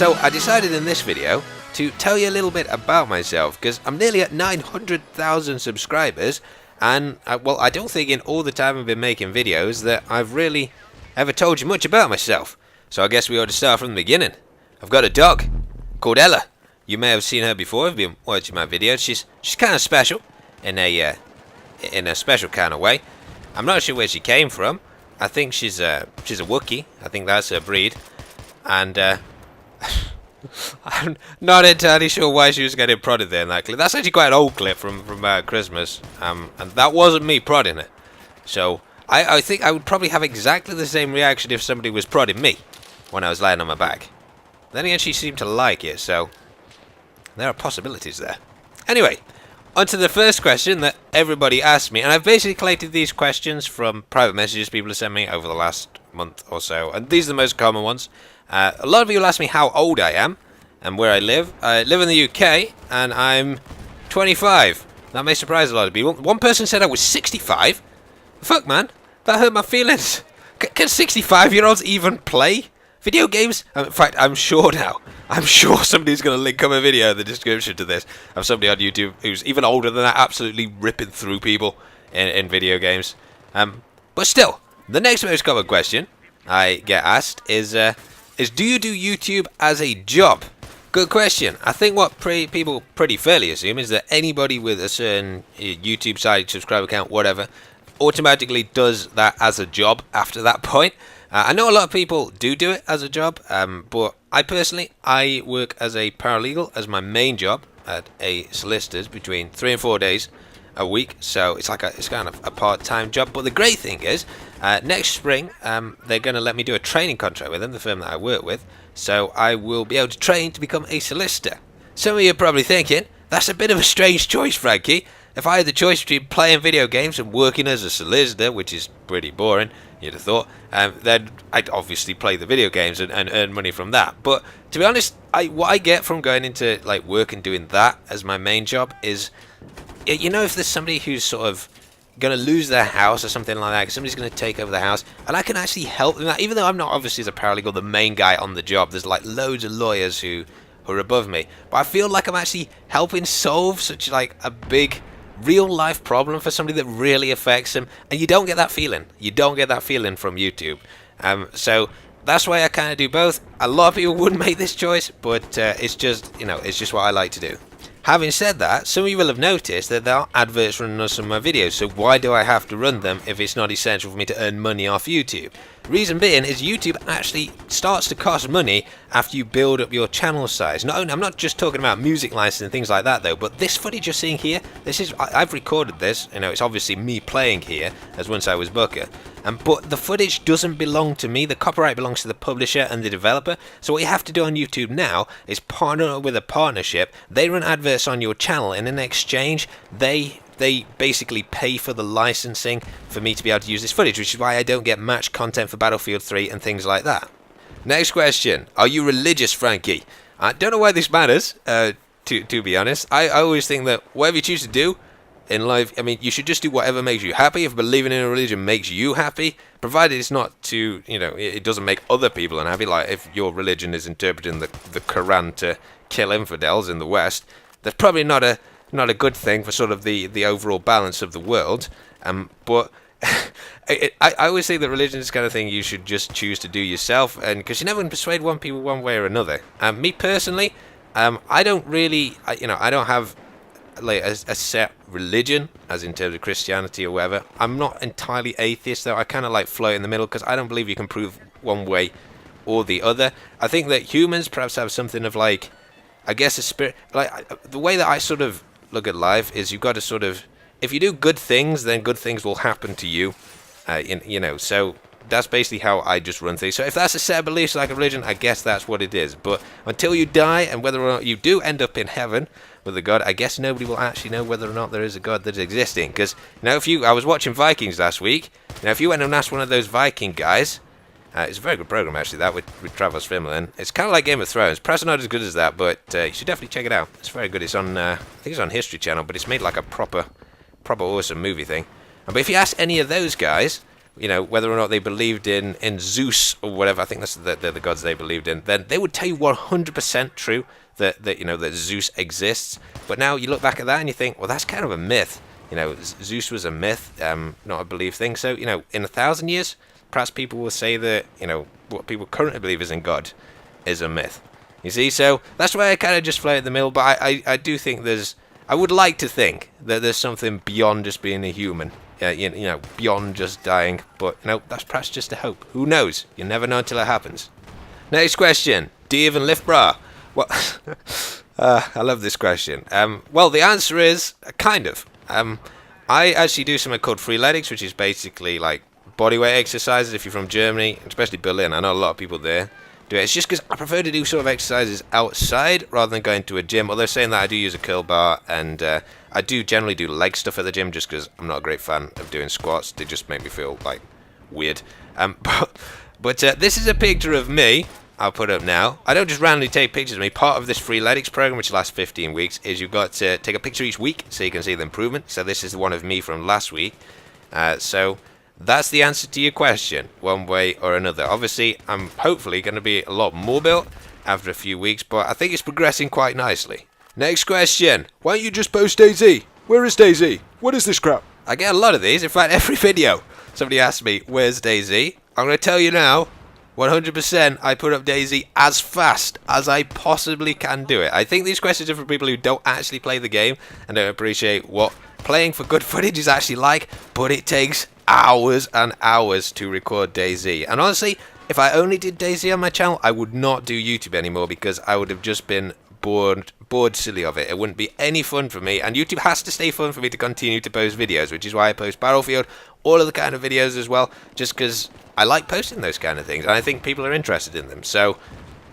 So I decided in this video to tell you a little bit about myself, because I'm nearly at 900,000 subscribers, and well, I don't think in all the time I've been making videos that I've really ever told you much about myself. So I guess we ought to start from the beginning. I've got a dog called Ella. You may have seen her before if you've been watching my videos. She's kind of special in a special kind of way. I'm not sure where she came from. I think she's a Wookiee. I think that's her breed, and I'm not entirely sure why she was getting prodded there in that clip. That's actually quite an old clip from Christmas, and that wasn't me prodding it. So I think I would probably have exactly the same reaction if somebody was prodding me when I was lying on my back. Then again, she seemed to like it, so there are possibilities there. Anyway, on to the first question that everybody asked me, and I've basically collected these questions from private messages people have sent me over the last month or so, and these are the most common ones. A lot of you will ask me how old I am and where I live. I live in the UK, and I'm 25. That may surprise a lot of people. One person said I was 65. Fuck, man, that hurt my feelings. Can 65-year-olds even play video games? In fact, I'm sure somebody's going to link up a video in the description to this of somebody on YouTube who's even older than that, absolutely ripping through people in video games. But still, the next most common question I get asked is do you do YouTube as a job? Good question. I think what people pretty fairly assume is that anybody with a certain YouTube site, subscriber account, whatever, automatically does that as a job after that point. I know a lot of people do it as a job, but I personally work as a paralegal as my main job at a solicitor's between 3 and 4 days a week, so it's kind of a part-time job. But the great thing is, next spring they're going to let me do a training contract with them, the firm that I work with, so I will be able to train to become a solicitor. Some of you are probably thinking, that's a bit of a strange choice, Frankie. If I had the choice between playing video games and working as a solicitor, which is pretty boring, you'd have thought, then I'd obviously play the video games and earn money from that. But to be honest, what I get from going into like work and doing that as my main job is, you know, if there's somebody who's sort of going to lose their house or something like that, somebody's going to take over the house, and I can actually help them. Even though I'm not obviously as a paralegal the main guy on the job, there's like loads of lawyers who are above me, but I feel like I'm actually helping solve such like a big real life problem for somebody that really affects them, and you don't get that feeling. You don't get that feeling from YouTube. So that's why I kind of do both. A lot of people wouldn't make this choice, but it's just, you know, it's just what I like to do. Having said that, some of you will have noticed that there are adverts running on some of my videos, so why do I have to run them if it's not essential for me to earn money off YouTube? Reason being is YouTube actually starts to cost money after you build up your channel size. I'm not just talking about music licensing and things like that though, but this footage you're seeing here, I've recorded this, you know, it's obviously me playing here as once I was Booker. But the footage doesn't belong to me. The copyright belongs to the publisher and the developer. So what you have to do on YouTube now is partner up with a partnership. They run adverts on your channel, and in exchange, they basically pay for the licensing for me to be able to use this footage, which is why I don't get match content for Battlefield 3 and things like that. Next question. Are you religious, Frankie? I don't know why this matters, to be honest. I always think that whatever you choose to do in life, I mean, you should just do whatever makes you happy. If believing in a religion makes you happy, provided it's not to, you know, it doesn't make other people unhappy. Like if your religion is interpreting the Quran to kill infidels in the West, that's probably not a good thing for sort of the overall balance of the world. But I always think that religion is the kind of thing you should just choose to do yourself, and because you never can persuade one people one way or another. Me personally, I don't really, I don't have like a set religion as in terms of Christianity or whatever. I'm not entirely atheist though. I kind of like float in the middle because I don't believe you can prove one way or the other. I think that humans perhaps have something of like, I guess, a spirit. Like the way that I sort of look at life is you've got to sort of, if you do good things, then good things will happen to you. So that's basically how I just run things. So if that's a set of beliefs like a religion, I guess that's what it is. But until you die, and whether or not you do end up in heaven with a god, I guess nobody will actually know whether or not there is a god that is existing. Because, I was watching Vikings last week. If you went and asked one of those Viking guys, it's a very good program actually, that with Travis Fimmel. It's kind of like Game of Thrones. Perhaps not as good as that, but you should definitely check it out. It's very good. It's on, I think it's on History Channel, but it's made like a proper awesome movie thing. But if you ask any of those guys you know, whether or not they believed in Zeus or whatever, I think that's the gods they believed in, then they would tell you 100% true that you know, that Zeus exists. But now you look back at that and you think, well, that's kind of a myth. You know, Zeus was a myth, not a believed thing. So, you know, in 1,000 years, perhaps people will say that, you know, what people currently believe is in God is a myth. You see, so that's why I kind of just float in the middle. But I do think I would like to think that there's something beyond just being a human. You know, beyond just dying. But, you know, that's perhaps just a hope. Who knows? You never know until it happens. Next question. Do you even lift bra? Well, I love this question. Well, the answer is kind of. I actually do something called freeletics, which is basically like bodyweight exercises. If you're from Germany, especially Berlin, I know a lot of people there do it. It's just because I prefer to do sort of exercises outside rather than going to a gym. Although saying that, I do use a curl bar, and I do generally do leg stuff at the gym just because I'm not a great fan of doing squats. They just make me feel like weird. But this is a picture of me. I'll put up now. I don't just randomly take pictures of me. Part of this freeletics program, which lasts 15 weeks, is you've got to take a picture each week so you can see the improvement. So this is one of me from last week. So that's the answer to your question, one way or another. Obviously, I'm hopefully going to be a lot more built after a few weeks, but I think it's progressing quite nicely. Next question. Why don't you just post DayZ? Where is DayZ? What is this crap? I get a lot of these. In fact, every video somebody asks me, where's DayZ? I'm going to tell you now. 100% I put up DayZ as fast as I possibly can do it. I think these questions are for people who don't actually play the game and don't appreciate what playing for good footage is actually like, but it takes hours and hours to record DayZ. And honestly, if I only did DayZ on my channel, I would not do YouTube anymore because I would have just been bored silly of it. It wouldn't be any fun for me, and YouTube has to stay fun for me to continue to post videos, which is why I post Battlefield, all of the kind of videos as well, just because I like posting those kind of things, and I think people are interested in them. So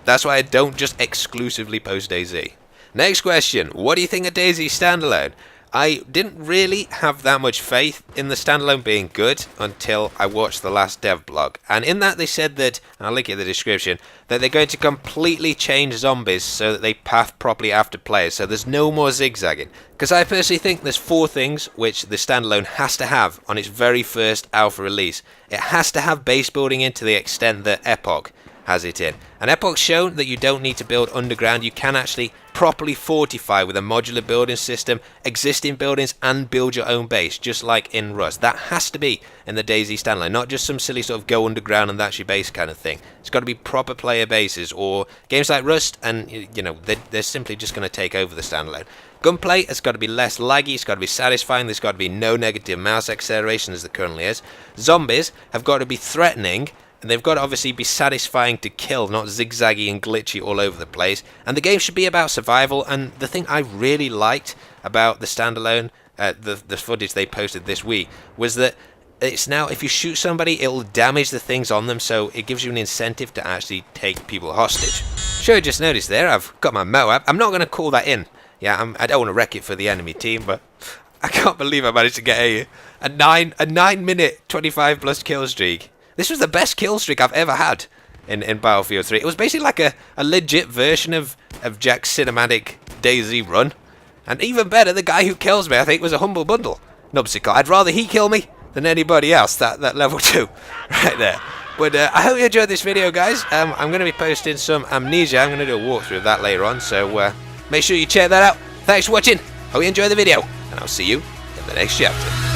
that's why I don't just exclusively post DayZ. Next question. What do you think of DayZ standalone? I didn't really have that much faith in the standalone being good until I watched the last dev blog. And in that they said that, and I'll link it in the description, that they're going to completely change zombies so that they path properly after players. So there's no more zigzagging. Because I personally think there's 4 things which the standalone has to have on its very first alpha release. It has to have base building in to the extent that Epoch has it in. And Epoch's shown that you don't need to build underground. You can actually properly fortify with a modular building system, existing buildings, and build your own base, just like in Rust. That has to be in the DayZ standalone, not just some silly sort of go underground and that's your base kind of thing. It's got to be proper player bases, or games like Rust, and you know, they're simply just going to take over the standalone. Gunplay has got to be less laggy, it's got to be satisfying, there's got to be no negative mouse acceleration as there currently is. Zombies have got to be threatening, and they've got to obviously be satisfying to kill, not zigzaggy and glitchy all over the place. And the game should be about survival. And the thing I really liked about the standalone, the footage they posted this week, was that it's now, if you shoot somebody, it'll damage the things on them, so it gives you an incentive to actually take people hostage. Sure, you just noticed there, I've got my Moab. I'm not going to call that in. Yeah, I don't want to wreck it for the enemy team, but I can't believe I managed to get a 9 minute 25 plus kill streak. This was the best kill streak I've ever had in Battlefield 3. It was basically like a legit version of Jack's cinematic DayZ run. And even better, the guy who kills me, I think, was a humble bundle. Nubsicle. I'd rather he kill me than anybody else, that level 2 right there. But I hope you enjoyed this video, guys. I'm going to be posting some Amnesia. I'm going to do a walkthrough of that later on, so make sure you check that out. Thanks for watching. Hope you enjoyed the video, and I'll see you in the next chapter.